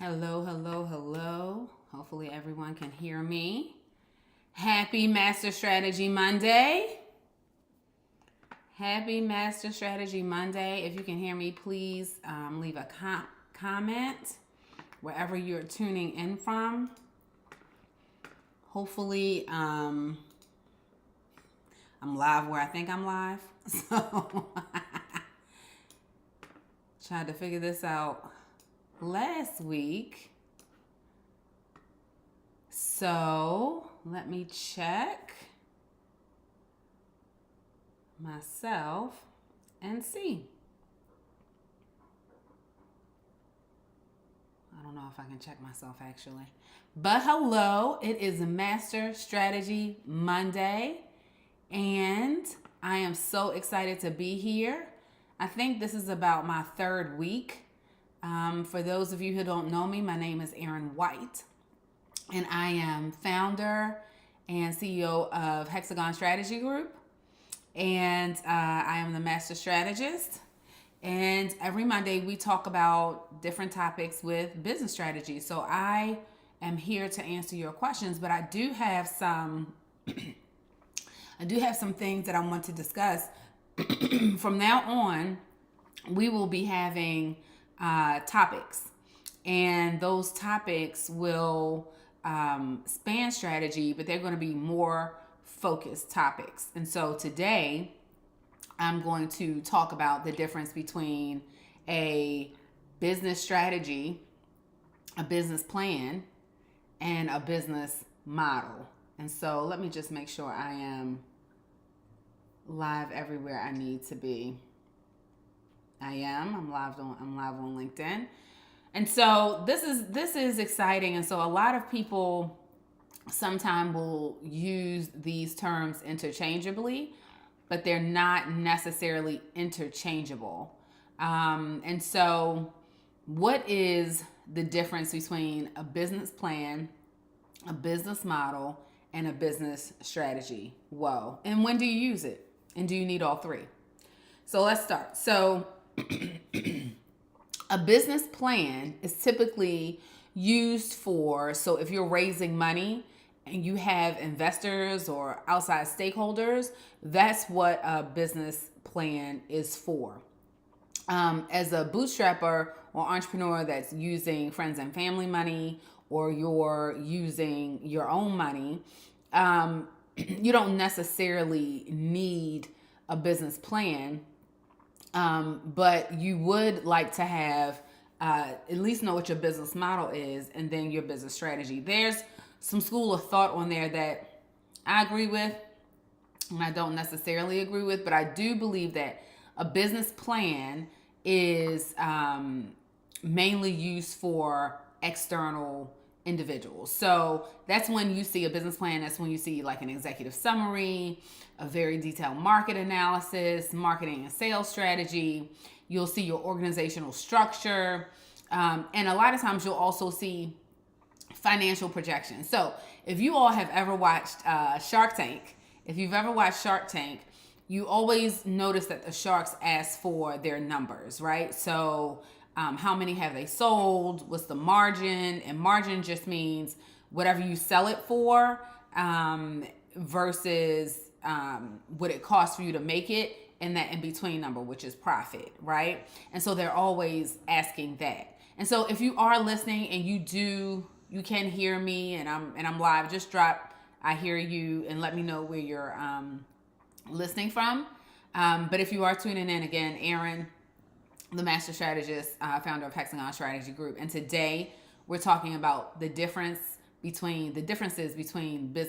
Hello, hello, hello. Hopefully everyone can hear me. Happy Master Strategy Monday. Happy Master Strategy Monday. If you can hear me, please leave a comment wherever you're tuning in from. Hopefully, I'm live where I think I'm live. So, tried to figure this out last week. So let me check myself and see. I don't know if I can check myself actually. But hello, it is Master Strategy Monday, and I am so excited to be here. I think this is about my third week. For those of you who don't know me, my name is Erin White, and I am founder and CEO of Hexagon Strategy Group, and I am the Master Strategist. And every Monday we talk about different topics with business strategy. So I am here to answer your questions, but I do have some things that I want to discuss. From now on, we will be having topics, and those topics will span strategy, but they're going to be more focused topics. And so today I'm going to talk about the difference between a business strategy, a business plan, and a business model. And so let me just make sure I am live everywhere I need to be. I'm live on LinkedIn. And so this is exciting. And so a lot of people sometimes will use these terms interchangeably, but they're not necessarily interchangeable. And so what is the difference between a business plan, a business model, and a business strategy? Whoa. And when do you use it? And do you need all three? So let's start. So a business plan is typically used for, so if you're raising money and you have investors or outside stakeholders, that's what a business plan is for. As a bootstrapper or entrepreneur that's using friends and family money, or you're using your own money, you don't necessarily need a business plan. But you would like to have at least know what your business model is, and then your business strategy. There's some school of thought on there that I agree with and I don't necessarily agree with, but I do believe that a business plan is mainly used for external individuals. So that's when you see a business plan. That's when you see like an executive summary, a very detailed market analysis, marketing and sales strategy. You'll see your organizational structure. And a lot of times you'll also see financial projections. So if you all have ever watched Shark Tank, you always notice that the sharks ask for their numbers, right? So how many have they sold? What's the margin? And margin just means whatever you sell it for versus what it costs for you to make it, and that in between number, which is profit, right? And so they're always asking that. And so if you are listening and you can hear me and I'm live, just drop I hear you and let me know where you're listening from. But if you are tuning in, again, Erin, the Master Strategist, founder of Hexagon Strategy Group. And today we're talking about the differences between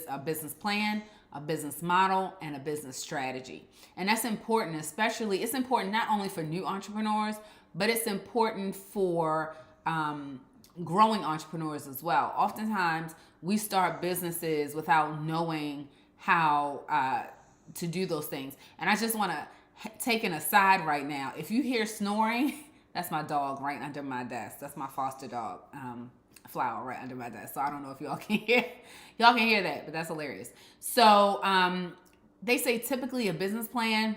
a business plan, a business model, and a business strategy. And that's important, it's important not only for new entrepreneurs, but it's important for growing entrepreneurs as well. Oftentimes we start businesses without knowing how to do those things. And I just want to take an aside right now. If you hear snoring, that's my dog right under my desk. That's my foster dog, Flower, right under my desk. So I don't know if y'all can hear that, but that's hilarious. So they say typically a business plan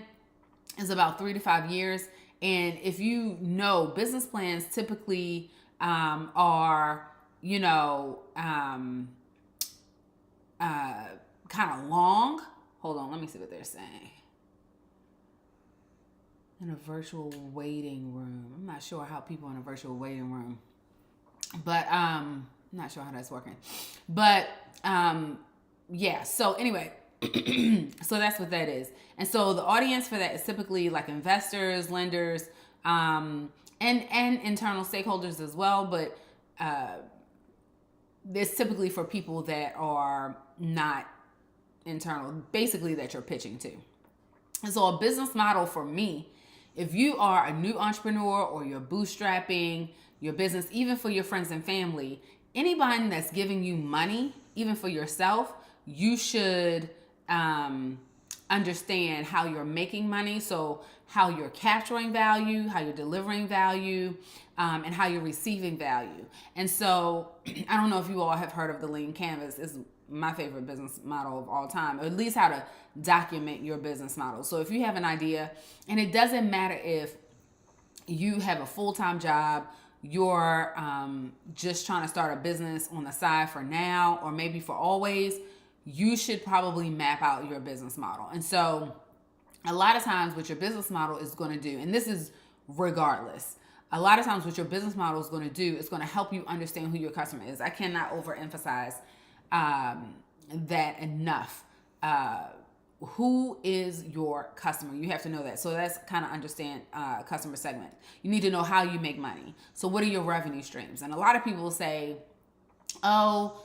is about 3 to 5 years. And if you know, business plans typically are, kind of long. Hold on, let me see what they're saying. In a virtual waiting room. I'm not sure how people in a virtual waiting room, but I'm not sure how that's working. But yeah, so anyway, so that's what that is. And so the audience for that is typically like investors, lenders, and internal stakeholders as well, but it's typically for people that are not internal, basically that you're pitching to. And so a business model for me, if you are a new entrepreneur or you're bootstrapping your business, even for your friends and family, anybody that's giving you money, even for yourself, you should understand how you're making money. So how you're capturing value, how you're delivering value, and how you're receiving value. And so I don't know if you all have heard of the lean canvas. It's my favorite business model of all time, or at least how to document your business model. So if you have an idea, and it doesn't matter if you have a full-time job, you're just trying to start a business on the side for now, or maybe for always, you should probably map out your business model. And so a lot of times what your business model is going to do, and this is regardless, a lot of times what your business model is going to do is going to help you understand who your customer is. I cannot overemphasize that enough. Who is your customer? You have to know that. So that's kind of understand customer segment. You need to know how you make money. So what are your revenue streams? And a lot of people will say, oh,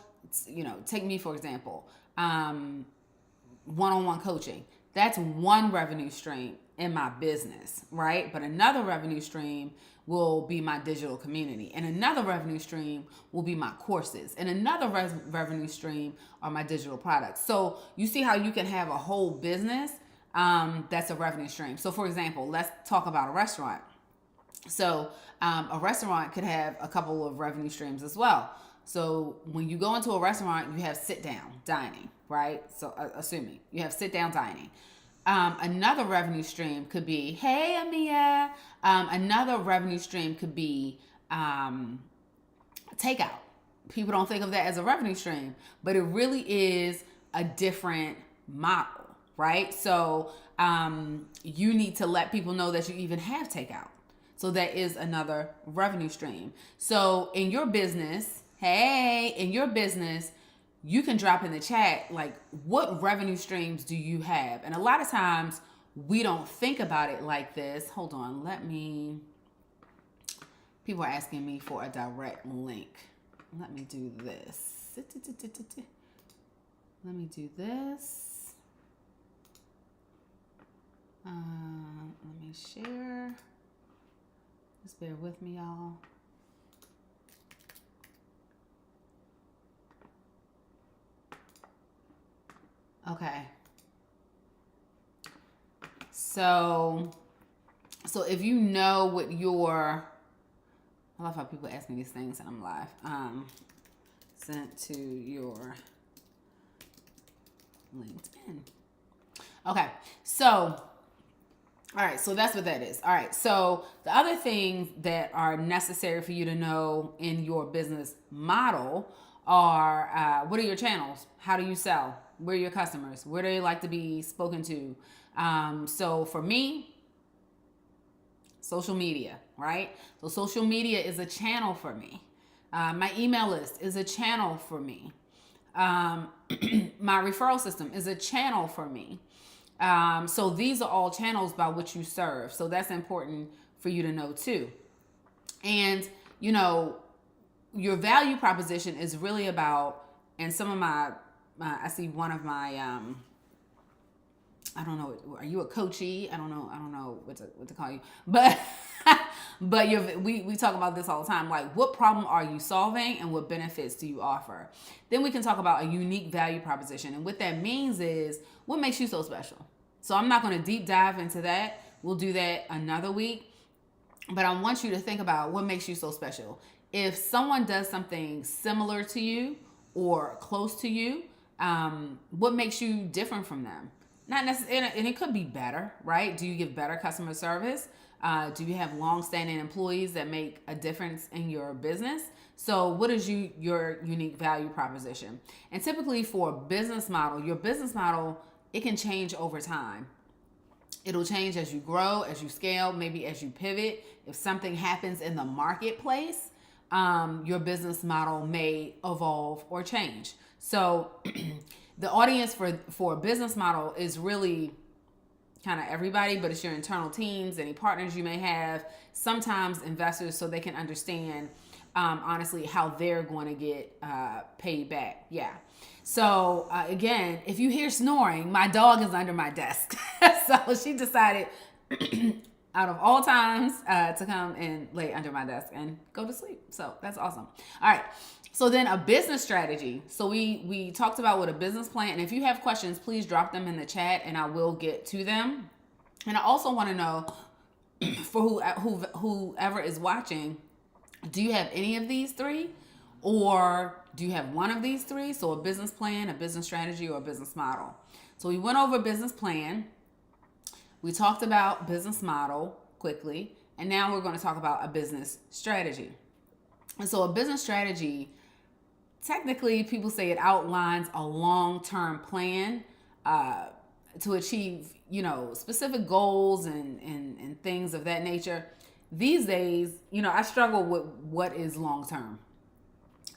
take me for example, one-on-one coaching. That's one revenue stream in my business, right? But another revenue stream will be my digital community. And another revenue stream will be my courses. And another revenue stream are my digital products. So you see how you can have a whole business that's a revenue stream. So for example, let's talk about a restaurant. So a restaurant could have a couple of revenue streams as well. So when you go into a restaurant, you have sit down dining, right? So assuming you have sit down dining. Another revenue stream could be, hey, Amia. Another revenue stream could be takeout. People don't think of that as a revenue stream, but it really is a different model, right? So you need to let people know that you even have takeout. So that is another revenue stream. So in your business, you can drop in the chat, like, what revenue streams do you have? And a lot of times we don't think about it like this. Hold on, people are asking me for a direct link. Let me do this. Let me do this. Let me share. Just bear with me, y'all. Okay. So if you know what your, I love how people ask me these things and I'm live. Sent to your LinkedIn. Okay. So, all right. So that's what that is. All right. So the other things that are necessary for you to know in your business model are, what are your channels? How do you sell? Where are your customers? Where do they like to be spoken to? So for me, social media, right? So social media is a channel for me. My email list is a channel for me. My referral system is a channel for me. So these are all channels by which you serve. So that's important for you to know too. And, your value proposition is really about, and some of my, I see one of my, I don't know, are you a coachee? I don't know what to call you, but we talk about this all the time. Like, what problem are you solving and what benefits do you offer? Then we can talk about a unique value proposition. And what that means is, what makes you so special? So I'm not going to deep dive into that. We'll do that another week. But I want you to think about what makes you so special. If someone does something similar to you or close to you, what makes you different from them? Not necessarily, and it could be better, right? Do you give better customer service? Do you have long-standing employees that make a difference in your business? So what is your unique value proposition? And typically for a business model, your business model, it can change over time. It'll change as you grow, as you scale, maybe as you pivot. If something happens in the marketplace, your business model may evolve or change. So the audience for a business model is really kind of everybody, but it's your internal teams, any partners you may have, sometimes investors, so they can understand honestly how they're going to get paid back. Yeah. So again, if you hear snoring, my dog is under my desk. So she decided out of all times to come and lay under my desk and go to sleep. So that's awesome. All right. So then a business strategy. So we talked about what a business plan, and if you have questions, please drop them in the chat and I will get to them. And I also want to know for whoever is watching, do you have any of these three? Or do you have one of these three? So a business plan, a business strategy, or a business model. So we went over business plan. We talked about business model quickly. And now we're going to talk about a business strategy. And so a business strategy, technically people say it outlines a long-term plan to achieve, specific goals and things of that nature. These days, I struggle with what is long-term.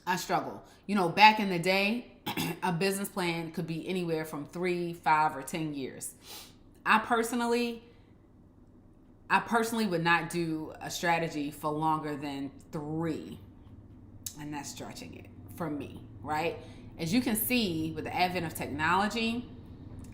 I struggle. Back in the day, a business plan could be anywhere from 3, 5, or 10 years. I personally would not do a strategy for longer than 3. And that's stretching it for me, right? As you can see, with the advent of technology,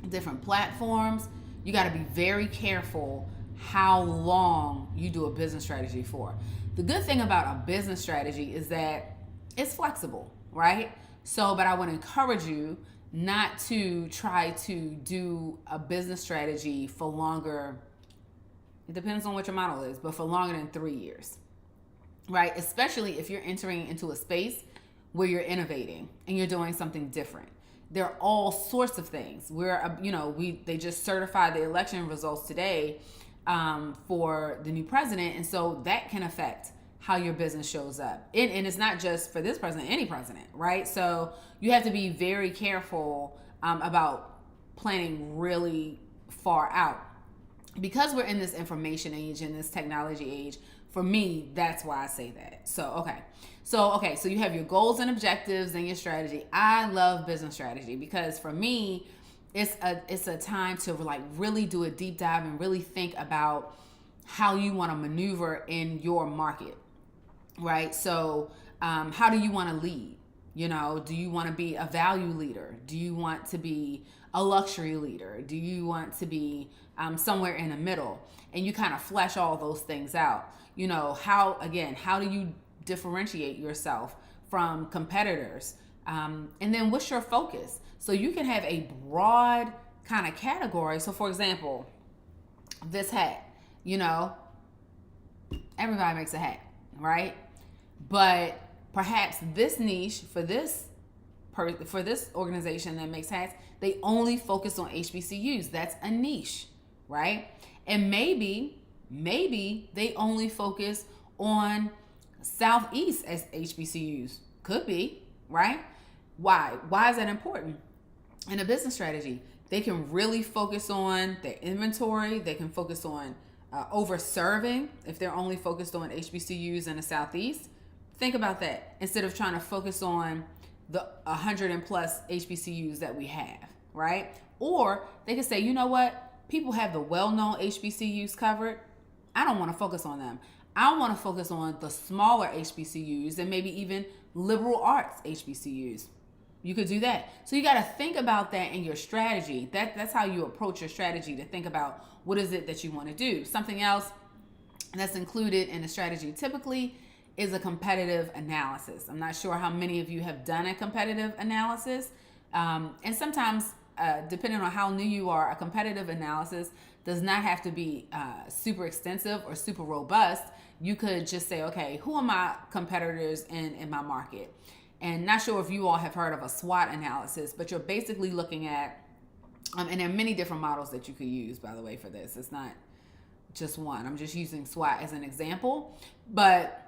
different platforms, you got to be very careful how long you do a business strategy for. The good thing about a business strategy is that it's flexible, right? So, but I would encourage you not to try to do a business strategy for longer. It depends on what your model is, but for longer than 3 years, right? Especially if you're entering into a space where you're innovating and you're doing something different. There are all sorts of things where, they just certified the election results today for the new president. And so that can affect how your business shows up. And it's not just for this president, any president, right? So you have to be very careful about planning really far out. Because we're in this information age and this technology age, for me, that's why I say that. So you have your goals and objectives and your strategy. I love business strategy because for me, it's a time to really do a deep dive and really think about how you want to maneuver in your market. Right? So how do you want to lead? Do you want to be a value leader? Do you want to be a luxury leader? Do you want to be somewhere in the middle? And you kind of flesh all those things out. How do you differentiate yourself from competitors? And then what's your focus? So you can have a broad kind of category. So for example, this hat, everybody makes a hat, right? But perhaps this niche for this organization that makes hats, they only focus on HBCUs. That's a niche, right? And maybe they only focus on Southeast as HBCUs. Could be, right? Why? Why is that important? In a business strategy, they can really focus on their inventory. They can focus on over-serving if they're only focused on HBCUs in the Southeast. Think about that instead of trying to focus on the 100 and plus HBCUs that we have, right? Or they could say, you know what? People have the well-known HBCUs covered. I don't want to focus on them. I want to focus on the smaller HBCUs and maybe even liberal arts HBCUs. You could do that. So you got to think about that in your strategy. That's how you approach your strategy, to think about what is it that you want to do. Something else that's included in a strategy typically is a competitive analysis. I'm not sure how many of you have done a competitive analysis. And sometimes, depending on how new you are, a competitive analysis does not have to be super extensive or super robust. You could just say, okay, who are my competitors in my market? And not sure if you all have heard of a SWOT analysis, but you're basically looking at, and there are many different models that you could use, by the way, for this. It's not just one. I'm just using SWOT as an example, but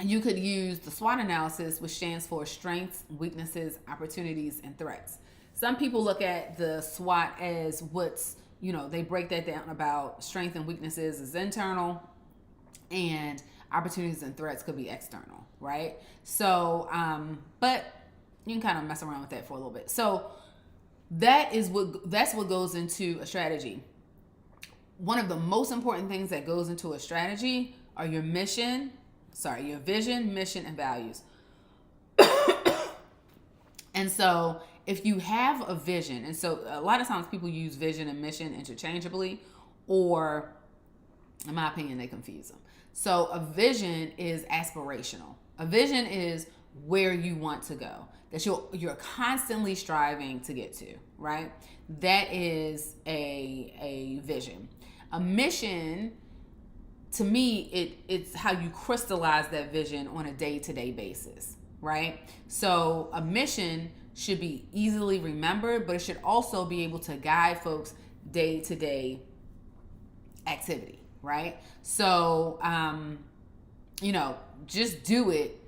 you could use the SWOT analysis, which stands for strengths, weaknesses, opportunities, and threats. Some people look at the SWOT as what's, they break that down about strength and weaknesses is internal, and opportunities and threats could be external, right? So, but you can kind of mess around with that for a little bit. So that's what goes into a strategy. One of the most important things that goes into a strategy are your vision, mission, and values. And so if you have a vision, and so a lot of times people use vision and mission interchangeably, or in my opinion, they confuse them. So a vision is aspirational. A vision is where you want to go, that you're constantly striving to get to, right? That is a vision. A mission, to me, it's how you crystallize that vision on a day-to-day basis, right? So a mission should be easily remembered, but it should also be able to guide folks day-to-day activity, right? So, just do it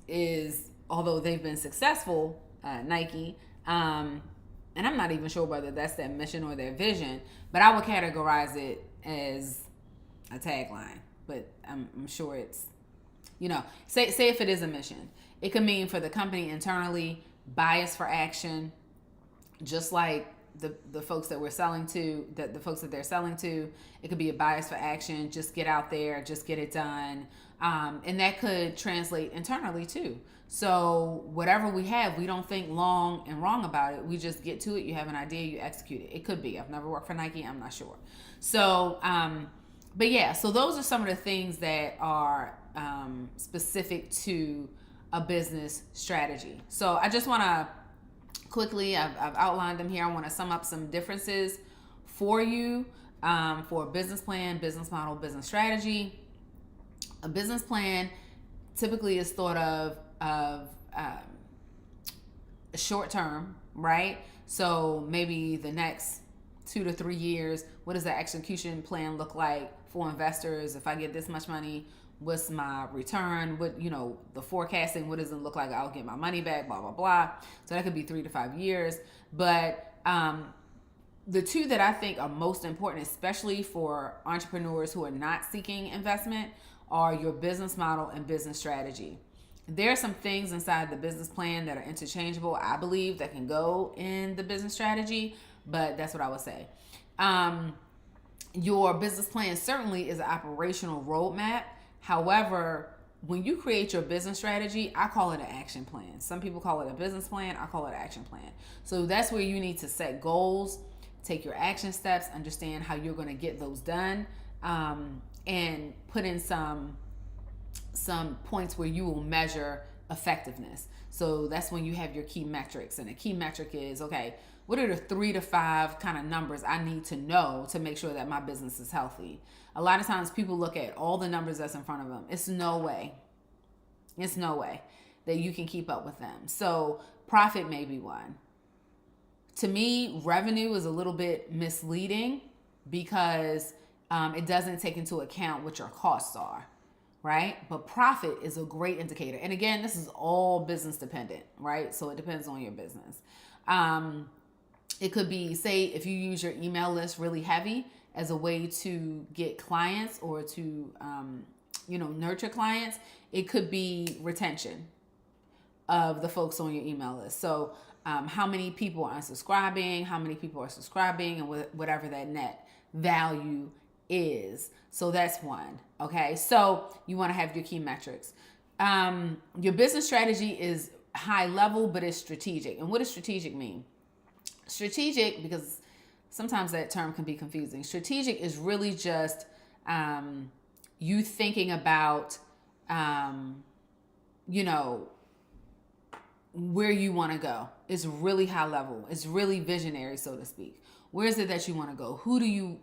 is, although they've been successful, Nike, and I'm not even sure whether that's their mission or their vision, but I would categorize it as a tagline. But I'm sure it's, say if it is a mission, it could mean for the company internally, bias for action, just like the folks that we're selling to, the folks that they're selling to. It could be a bias for action, just get out there, just get it done. And that could translate internally too. So whatever we have, we don't think long and wrong about it. We just get to it. You have an idea, you execute it. It could be. I've never worked for Nike. I'm not sure. So, but yeah, so those are some of the things that are specific to a business strategy. So I just want to quickly, I've outlined them here. I want to sum up some differences for you for a business plan, business model, business strategy. A business plan typically is thought of short term, right? So maybe the next 2 to 3 years, what does the execution plan look like for investors? If I get this much money, what's my return? What, the forecasting, what does it look like? I'll get my money back, blah, blah, blah. So that could be 3 to 5 years. But the two that I think are most important, especially for entrepreneurs who are not seeking investment, are your business model and business strategy. There are some things inside the business plan that are interchangeable, I believe, that can go in the business strategy, but that's what I would say. Your business plan certainly is an operational roadmap. However, when you create your business strategy, I call it an action plan. Some people call it a business plan. I call it an action plan. So that's where you need to set goals, take your action steps, understand how you're going to get those done, and put in some points where you will measure effectiveness. So that's when you have your key metrics. And a key metric is, okay, what are the 3 to 5 kind of numbers I need to know to make sure that my business is healthy? A lot of times people look at all the numbers that's in front of them. It's no way that you can keep up with them. So profit may be one. To me, revenue is a little bit misleading because it doesn't take into account what your costs are, right? But profit is a great indicator. And again, this is all business dependent, right? So it depends on your business. It could be, say, if you use your email list really heavy as a way to get clients or to, nurture clients, it could be retention of the folks on your email list. So how many people are unsubscribing, how many people are subscribing, and whatever that net value is. So that's one. Okay. So you want to have your key metrics. Your business strategy is high level, but it's strategic. And what does strategic mean? Strategic, because sometimes that term can be confusing. Strategic is really just you thinking about, where you want to go. It's really high level. It's really visionary, so to speak. Where is it that you want to go? Who do you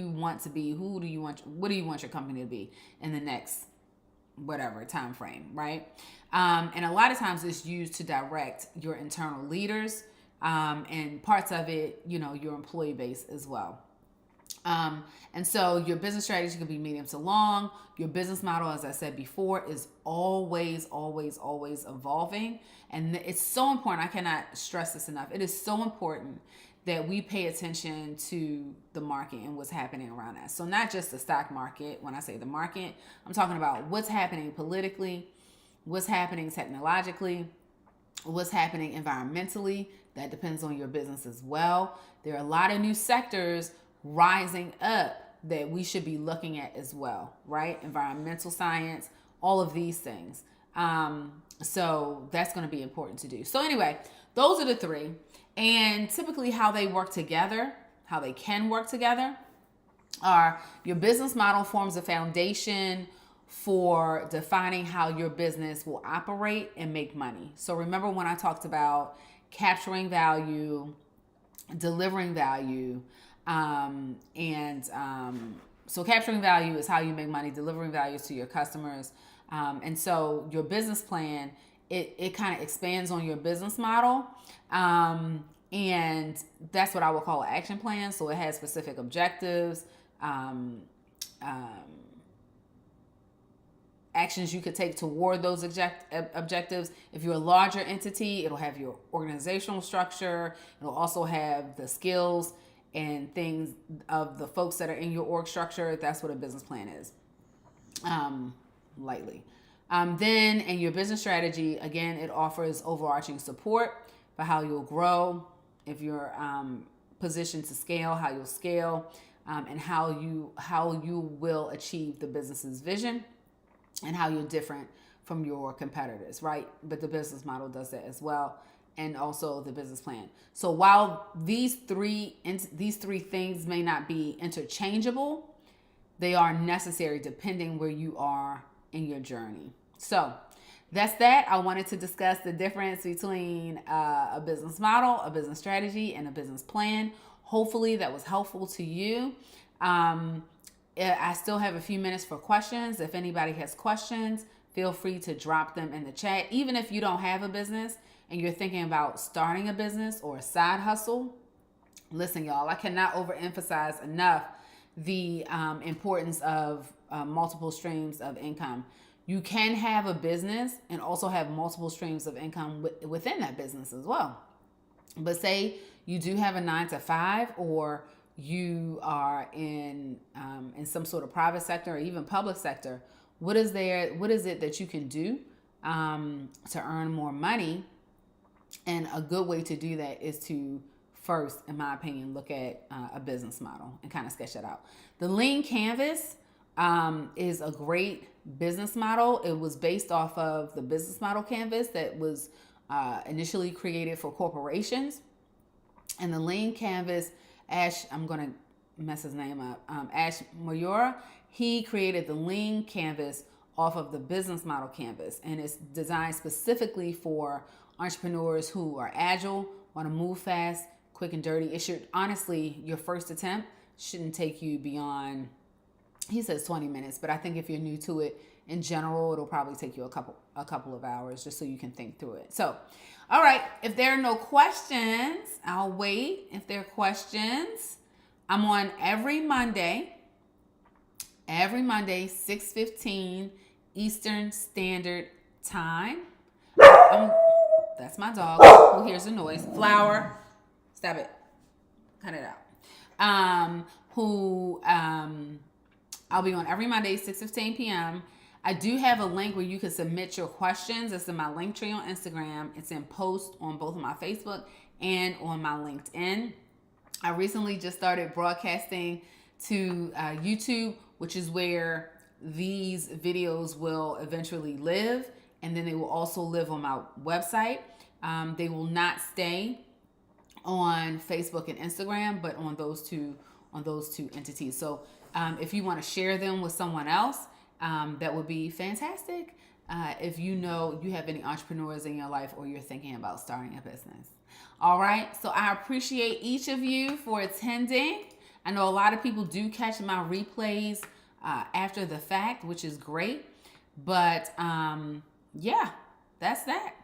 want to be? What do you want your company to be in the next whatever time frame, right? And a lot of times it's used to direct your internal leaders, and parts of it, your employee base as well. And so your business strategy could be medium to long. Your business model, as I said before, is always, always, always evolving. And it's so important. I cannot stress this enough. It is so important that we pay attention to the market and what's happening around us. So not just the stock market. When I say the market, I'm talking about what's happening politically, what's happening technologically, what's happening environmentally. That depends on your business as well. There are a lot of new sectors rising up that we should be looking at as well, right? Environmental science, all of these things. So that's going to be important to do. So anyway, those are the three. And typically how they work together, how they can work together, are your business model forms a foundation for defining how your business will operate and make money. So remember when I talked about capturing value, delivering value, so capturing value is how you make money, delivering value to your customers. And so your business plan, it kind of expands on your business model. And that's what I would call an action plan. So it has specific objectives, actions you could take toward those objectives. If you're a larger entity, it'll have your organizational structure. It'll also have the skills and things of the folks that are in your org structure. That's what a business plan is, lightly. Then in your business strategy, again, it offers overarching support for how you'll grow, if you're positioned to scale, how you'll scale, and how you will achieve the business's vision, and how you're different from your competitors, right? But the business model does that as well, and also the business plan. So while these three things may not be interchangeable, they are necessary depending where you are in your journey. So that's that. I wanted to discuss the difference between a business model, a business strategy, and a business plan. Hopefully that was helpful to you. I still have a few minutes for questions. If anybody has questions, feel free to drop them in the chat. Even if you don't have a business and you're thinking about starting a business or a side hustle, listen, y'all, I cannot overemphasize enough the importance of multiple streams of income. You can have a business and also have multiple streams of income within that business as well. But say you do have a 9-to-5, or you are in some sort of private sector or even public sector. What is it that you can do to earn more money? And a good way to do that is to first, in my opinion, look at a business model and kind of sketch that out. The Lean Canvas is a great business model. It was based off of the business model canvas that was initially created for corporations. And the Lean Canvas, I'm going to mess his name up, Ash Mayura, he created the Lean Canvas off of the business model canvas. And it's designed specifically for entrepreneurs who are agile, want to move fast, quick and dirty. It should, honestly, your first attempt shouldn't take you beyond, he says 20 minutes, but I think if you're new to it, in general, it'll probably take you a couple of hours just so you can think through it. So, all right, if there are no questions, I'll wait. If there are questions, I'm on every Monday, 6:15 Eastern Standard Time. That's my dog who hears the noise. Flower, stop it. Cut it out. I'll be on every Monday, 6:15 p.m. I do have a link where you can submit your questions. It's in my link tree on Instagram. It's in post on both of my Facebook and on my LinkedIn. I recently just started broadcasting to YouTube, which is where these videos will eventually live. And then they will also live on my website. They will not stay on Facebook and Instagram, but on those two entities. So if you want to share them with someone else, that would be fantastic. If you know you have any entrepreneurs in your life or you're thinking about starting a business. All right. So I appreciate each of you for attending. I know a lot of people do catch my replays after the fact, which is great. But yeah, that's that.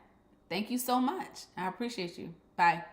Thank you so much. I appreciate you. Bye.